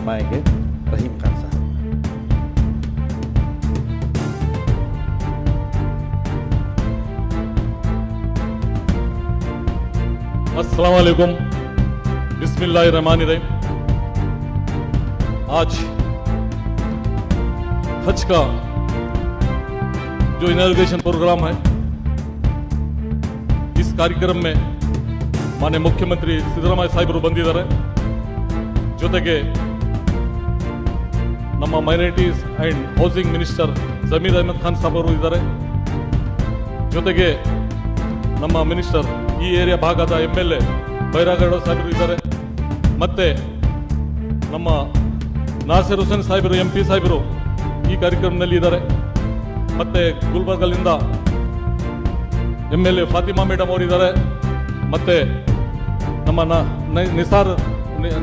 फरमाएंगे रहीम खान साहब। अस्सलाम वालेकुम, बिस्मिल्लाहिर्रहमानिर्रहीम। आज हज का जो इनॉग्रेशन प्रोग्राम है, इस कार्यक्रम में माननीय मुख्यमंत्री सिद्धरामಯ್ಯ ಸಾಹೇಬರು ಬಂದಿದ್ದಾರೆ. ಜೊತೆಗೆ ನಮ್ಮ minorities and housing minister Zameer Ahmed Khan ಸಾಹೇಬರು ಇದ್ದಾರೆ. ಜೊತೆಗೆ ನಮ್ಮ ಮಿನಿಸ್ಟರ್ ಈ ಏರಿಯಾ ಭಾಗದ MLA ಬೈರಾಗೌಡ ಸಾಹೇಬರು ಇದ್ದಾರೆ. ಮತ್ತೆ ನಮ್ಮ ನಾಸಿರ್ ಹುಸೇನ್ ಸಾಹೇಬರು MP ಸಾಹೇಬರು ಈ ಕಾರ್ಯಕ್ರಮದಲ್ಲಿ ಇದ್ದಾರೆ. ಮತ್ತೆ ಗುಲ್ಬರ್ಗದಿಂದ MLA ಫಾತಿಮಾ ಮೇಡಮ್ ಅವರು ಇದ್ದಾರೆ. ಮತ್ತೆ ನಮ್ಮ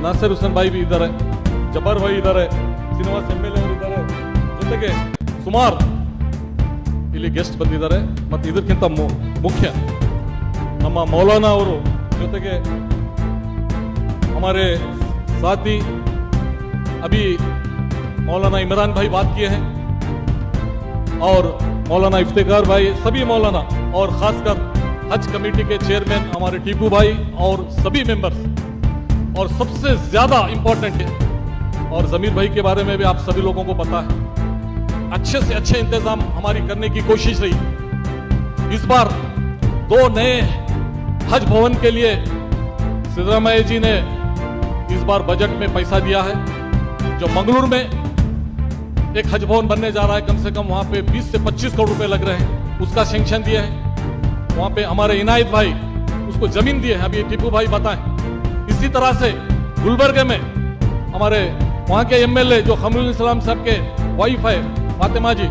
ನಾಸಿರ್ ಹುಸೇನ್ ಭಾಯಿ भी ಇದ್ದಾರೆ, ಜಬ್ಬಾರ್ ಭಾಯಿ ಇದ್ದಾರೆ, ಶ್ರೀನಿವಾಸ್ MLA ಅವರು ಇದ್ದಾರೆ. ಜೊತೆಗೆ ಸುಮಾರು ಇಲ್ಲಿ ಗೆಸ್ಟ್ ಬಂದಿದ್ದಾರೆ. ಮತ್ತು ಇದಕ್ಕಿಂತ ಮುಖ್ಯ ನಮ್ಮ मौलाना ಅವರು, ಜೊತೆಗೆ हमारे साथी अभी मौलाना इमरान भाई बात किए हैं और मौलाना इफ्तिकार भाई, सभी मौलाना और खासकर हज कमेटी के चेयरमैन हमारे टीपू भाई और सभी मेंबर्स, और सबसे ज्यादा इंपॉर्टेंट है और जमीर भाई के बारे में भी आप सभी लोगों को पता है, अच्छे से अच्छे इंतजाम हमारी करने की कोशिश रही. इस बार 2 नए हज भवन के लिए सिद्धरामಯ್ಯ जी ने इस बार बजट में पैसा दिया है. जो मंगलूर में एक हज भवन बनने जा रहा है, कम से कम वहां पे 20 से 25 करोड़ रुपए लग रहे हैं, उसका सैंक्शन दिया है. वहां पे हमारे इनायत भाई उसको जमीन दिए हैं, अभी टीपू भाई बताएं. इसी तरह से गुलबर्ग में हमारे वहां के MLA जो खमरुल इस्लाम साहब के वाइफ है फातिमा जी,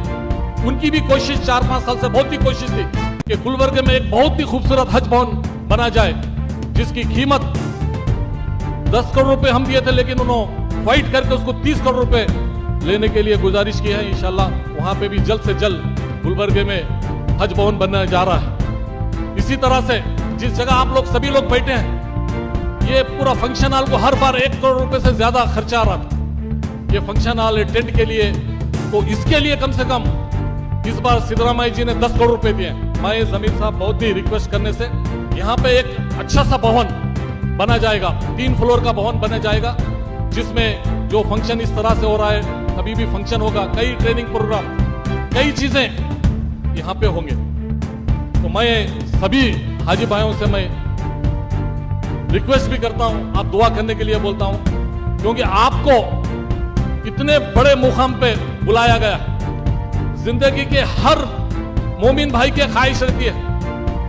उनकी भी कोशिश 4-5 साल से बहुत ही कोशिश थी कि गुलबर्ग में एक बहुत ही खूबसूरत हज भवन बना जाए, जिसकी कीमत 10 करोड़ रुपए हम दिए थे, लेकिन उन्होंने फाइट करके उसको 30 करोड़ रुपए लेने के लिए गुजारिश की है. इंशाल्लाह वहां पे भी जल्द से जल्द गुलबर्ग में हज भवन बनने जा रहा है. इसी तरह से जिस जगह आप लोग सभी लोग बैठे हैं, ये पूरा फंक्शन हॉल को हर बार 1 करोड़ रुपए से ज्यादा खर्चा आ रहा था. ये फंक्शन हॉल टेंट के लिए, तो इसके लिए कम से कम इस बार सिद्धरामಯ್ಯ जी ने 10 करोड़ रुपए दिए. मैं जमीर साहब बहुत ही रिक्वेस्ट करने से यहाँ पे एक अच्छा सा भवन बना जाएगा, 3 फ्लोर का भवन बना जाएगा, जिसमें जो फंक्शन इस तरह से हो रहा है, कभी भी फंक्शन होगा, कई ट्रेनिंग प्रोग्राम, कई चीजें यहाँ पे होंगे. तो मैं सभी हाजी भाइयों से मैं रिक्वेस्ट भी करता हूं, आप दुआ करने के लिए बोलता हूं, क्योंकि आपको इतने बड़े मुकाम पे बुलाया गया. जिंदगी के हर मोमिन भाई की ख्वाहिश रहती है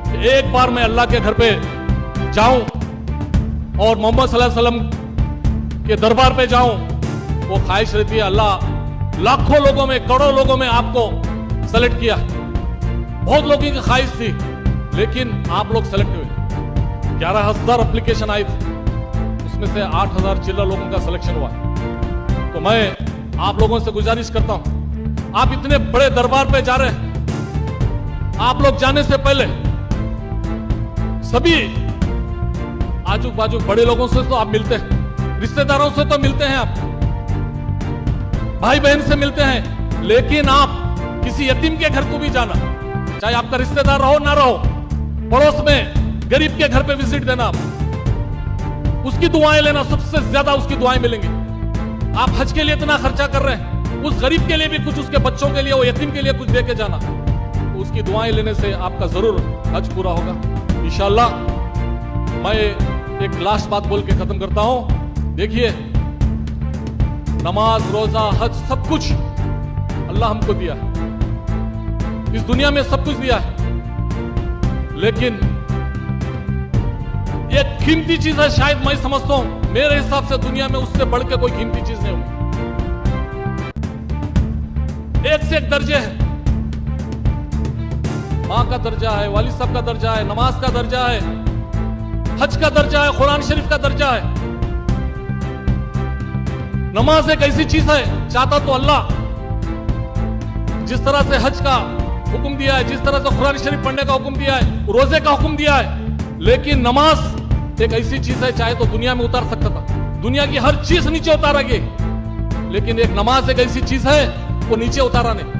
कि एक बार मैं अल्लाह के घर पे जाऊं और मोहम्मद सल्लल्लाहु अलैहि वसल्लम के दरबार पे जाऊं. वो ख्वाहिश रहती है. अल्लाह लाखों लोगों में, करोड़ों लोगों में आपको सेलेक्ट किया. बहुत लोगों की ख्वाहिश थी, लेकिन आप लोग सेलेक्ट हुए. 11,000 एप्लीकेशन आई थी, उसमें से 8,000 चिल्ला लोगों का सिलेक्शन हुआ. तो मैं आप लोगों से गुजारिश करता हूं, आप इतने बड़े दरबार पे जा रहे हैं, आप लोग जाने से पहले सभी आजू बाजू बड़े लोगों से तो आप मिलते हैं, रिश्तेदारों से तो मिलते हैं, आप भाई बहन से मिलते हैं, लेकिन आप किसी यतीम के घर को भी जाना, चाहे आपका रिश्तेदार रहो ना रहो, पड़ोस में गरीब के घर पे विजिट देना, आप उसकी दुआएं लेना, सबसे ज्यादा उसकी दुआएं मिलेंगी. आप हज के लिए इतना खर्चा कर रहे हैं, उस गरीब के लिए भी कुछ, उसके बच्चों के लिए, वो यतीम के लिए कुछ दे के जाना, तो उसकी दुआएं लेने से आपका जरूर हज पूरा होगा इंशाल्लाह. मैं एक लास्ट बात बोल के खत्म करता हूं. देखिए, नमाज, रोजा, हज, सब कुछ अल्लाह हमको दिया है, इस दुनिया में सब कुछ दिया है, लेकिन एक कीमती चीज है, शायद मैं समझता हूं, मेरे हिसाब से दुनिया में उससे बढ़ के कोई कीमती चीज नहीं होगी. एक से एक दर्जे हैं, मां का दर्जा है, वालिद साहब का दर्जा है, नमाज का दर्जा है, हज का दर्जा है, कुरान शरीफ का दर्जा है. नमाज एक ऐसी चीज है, चाहता तो अल्लाह जिस तरह से हज का हुक्म दिया है, जिस तरह से कुरान शरीफ पढ़ने का हुक्म दिया है, रोजे का हुक्म दिया है, लेकिन नमाज एक ऐसी चीज है, चाहे तो दुनिया में उतार सकता था, दुनिया की हर चीज नीचे उतारेगी, लेकिन एक नमाज एक ऐसी चीज है वो नीचे उतारा नहीं,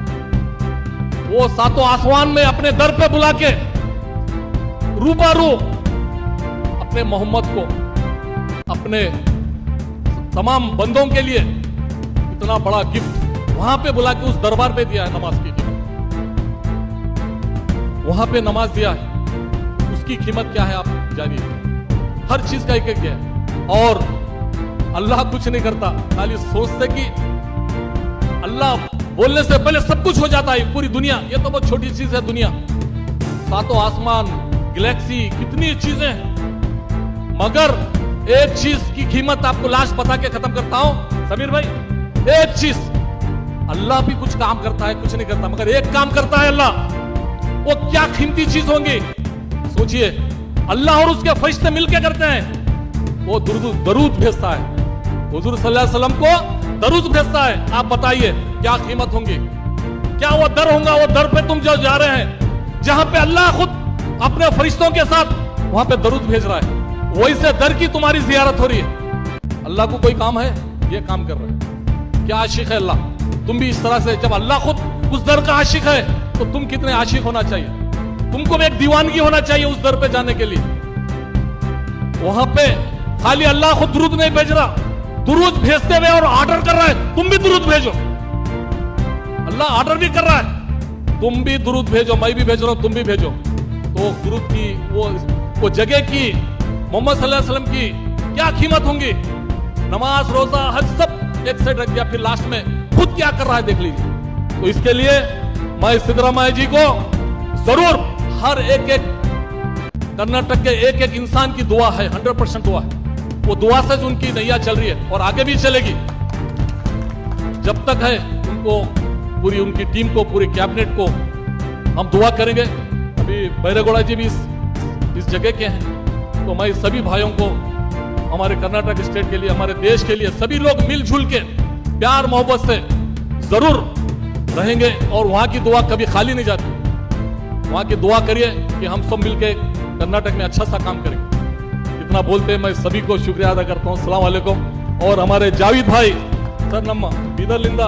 वो सातों आसमान में अपने दर पे बुला के रूबरू अपने मोहम्मद को अपने तमाम बंदों के लिए इतना बड़ा गिफ्ट वहां पे बुला के उस दरबार पे दिया है। नमाज की कीमत वहां पे नमाज दिया है, उसकी कीमत क्या है आप जानिए। हर चीज का एक एक है। और अल्लाह कुछ नहीं करता, खाली सोचते कि अल्लाह बोलने से पहले सब कुछ हो जाता है। पूरी दुनिया, ये तो बहुत छोटी चीज है दुनिया, सातों आसमान, गैलेक्सी, कितनी चीजें हैं, मगर एक चीज की कीमत आपको लास्ट बता के खत्म करता हूं समीर भाई। एक चीज, अल्लाह भी कुछ काम करता है, कुछ नहीं करता, मगर एक काम करता है अल्लाह। वो क्या कीमती चीज होंगी सोचिए। अल्लाह और उसके फरिश्ते मिलके करते हैं, वो दरूद भेजता है, हुजूर सल्लल्लाहु अलैहि वसल्लम को दरूद भेजता है। आप बताइए क्या कीमत होंगी, क्या वो दर होगा, वो दर पे तुम जो जा रहे हैं जहां पे अल्लाह खुद अपने फरिश्तों के साथ वहां पे दरूद भेज रहा है, वही से दर की तुम्हारी जियारत हो रही है। अल्लाह को कोई काम है, ये काम कर रहे हैं। क्या आशिक है अल्लाह। तुम भी इस तरह से, जब अल्लाह खुद उस दर का आशिक है तो तुम कितने आशिक होना चाहिए। तुमको भी एक दीवानगी होना चाहिए उस दर पे जाने के लिए। वहां पे खाली अल्लाह खुद दुरूद नहीं भेज रहा, दुरूद भेजते हुए और ऑर्डर कर रहा है तुम भी दुरूद भेजो। अल्लाह ऑर्डर भी कर रहा है तुम भी दुरूद भेजो, मैं भी भेज रहा हूं, तुम भी भेजो। तो दुरूद की वो जगह की, मोहम्मद सल्लल्लाहु अलैहि वसल्लम की क्या कीमत होंगी। नमाज, रोजा, हज सब एक साइड रख दिया, फिर लास्ट में खुद क्या कर रहा है देख लीजिए। तो इसके लिए मैं सिद्धरामैया जी को जरूर, हर एक कर्नाटक के एक एक इंसान की दुआ है, 100% दुआ है। वो दुआ से उनकी नैया चल रही है और आगे भी चलेगी। जब तक है उनको, पूरी उनकी टीम को, पूरे कैबिनेट को हम दुआ करेंगे। अभी बैरेगौड़ा जी भी इस जगह के हैं, तो मैं सभी भाइयों को, हमारे कर्नाटक स्टेट के लिए, हमारे देश के लिए, सभी लोग मिलजुल के प्यार मोहब्बत से जरूर रहेंगे और वहां की दुआ कभी खाली नहीं जाती। वहां की दुआ करिए कि हम सब मिलके कर्नाटक में अच्छा सा काम करें। इतना बोलते मैं सभी को शुक्रिया अदा करता हूँ। अस्सलाम वालेकुम। और हमारे जावेद भाई सर ನಮ್ಮ ಬೀದರ್ಲಿಂದ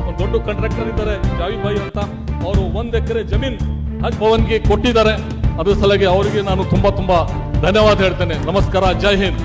ಒಂದು ದೊಡ್ಡ ಕಾಂಟ್ರಾಕ್ಟರ್ ಇದ್ದಾರೆ ಜಾವೇದ್ ಭಾಯಿ ಅಂತ, ಅವರು 1 ಎಕರೆ ಜಮೀನ್ ಹಜ್ ಭವನ್ಗೆ ಕೊಟ್ಟಿದ್ದಾರೆ। ಅದ್ರ ಸಲುವಾಗಿ ಅವರಿಗೆ ನಾನು ತುಂಬಾ ಧನ್ಯವಾದ ಹೇಳ್ತೇನೆ। ನಮಸ್ಕಾರ, ಜೈ ಹಿಂದ್।